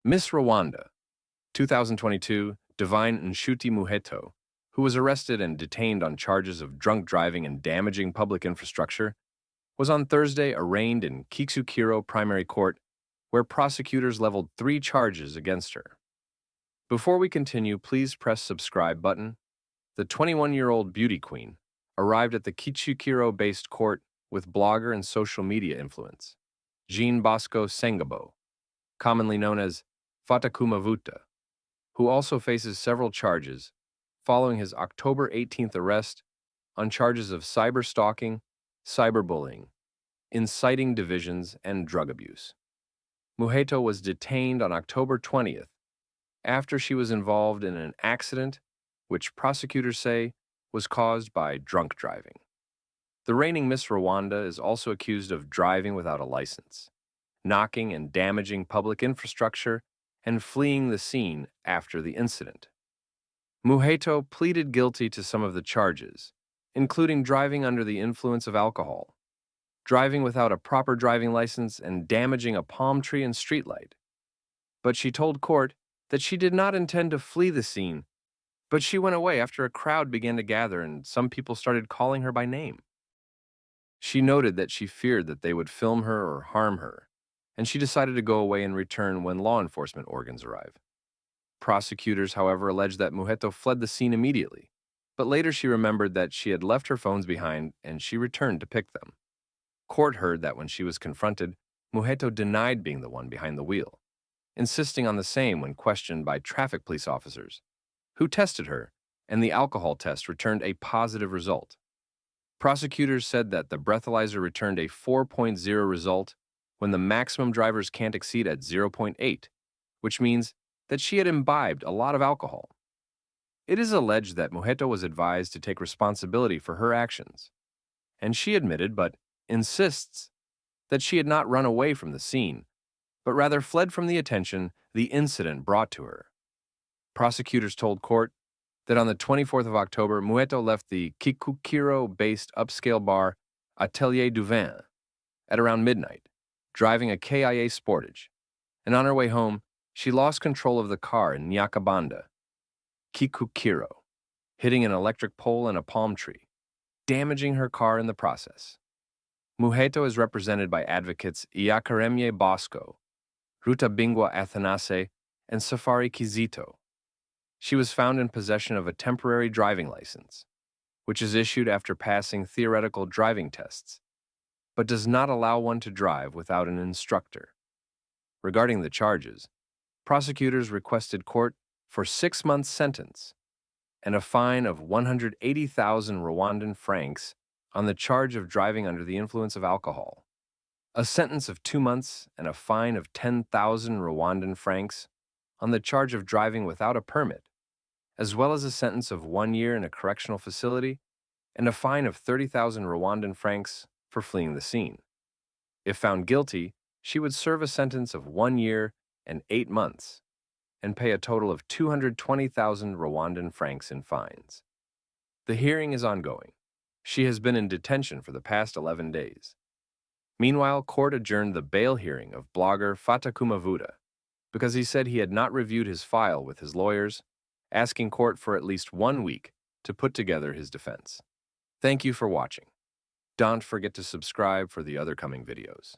Miss Rwanda, 2022, Divine Nshuti Muheto, who was arrested and detained on charges of drunk driving and damaging public infrastructure, was on Thursday arraigned in Kimironko Primary Court, where prosecutors leveled 3 charges against her. Before we continue, please press subscribe button. The 21-year-old beauty queen arrived at the Kimironko-based court with blogger and social media influence, Jean Bosco Sengabo, commonly known as fatakumavuta, who also faces several charges following his October 18th arrest on charges of cyberstalking, cyberbullying, inciting divisions, and drug abuse. Muheto was detained on October 20th after she was involved in an accident which prosecutors say was caused by drunk driving. The reigning Miss Rwanda is also accused of driving without a license, knocking and damaging public infrastructure, and fleeing the scene after the incident. Muheto pleaded guilty to some of the charges, including driving under the influence of alcohol, driving without a proper driving license, and damaging a palm tree and streetlight. But she told court that she did not intend to flee the scene, but she went away after a crowd began to gather and some people started calling her by name. She noted that she feared that they would film her or harm her, and she decided to go away and return when law enforcement organs arrive. Prosecutors, however, alleged that Muheto fled the scene immediately, but later she remembered that she had left her phones behind and she returned to pick them. Court heard that when she was confronted, Muheto denied being the one behind the wheel, insisting on the same when questioned by traffic police officers, who tested her, and the alcohol test returned a positive result. Prosecutors said that the breathalyzer returned a 4.0 result when the maximum drivers can't exceed at 0.8, which means that she had imbibed a lot of alcohol. It is alleged that Muheto was advised to take responsibility for her actions, and she admitted but insists that she had not run away from the scene, but rather fled from the attention the incident brought to her. Prosecutors told court that on the 24th of October, Muheto left the Kimironko-based upscale bar Atelier du Vin at around midnight, driving a KIA Sportage, and on her way home, she lost control of the car in Nyakabanda, Kimironko, hitting an electric pole and a palm tree, damaging her car in the process. Muheto is represented by advocates Iyakaremye Bosco, Rutabingwa Athanase, and Safari Kizito. She was found in possession of a temporary driving license, which is issued after passing theoretical driving tests, but does not allow one to drive without an instructor. Regarding the charges, prosecutors requested court for 6 months sentence and a fine of 180,000 Rwandan francs on the charge of driving under the influence of alcohol, a sentence of 2 months and a fine of 10,000 Rwandan francs on the charge of driving without a permit, as well as a sentence of 1 year in a correctional facility and a fine of 30,000 Rwandan francs for fleeing the scene. If found guilty, she would serve a sentence of 1 year and 8 months and pay a total of 220,000 Rwandan francs in fines. The hearing is ongoing. She has been in detention for the past 11 days. Meanwhile, court adjourned the bail hearing of blogger Fatakumavuta because he said he had not reviewed his file with his lawyers, asking court for at least 1 week to put together his defense. Thank you for watching. Don't forget to subscribe for the other coming videos.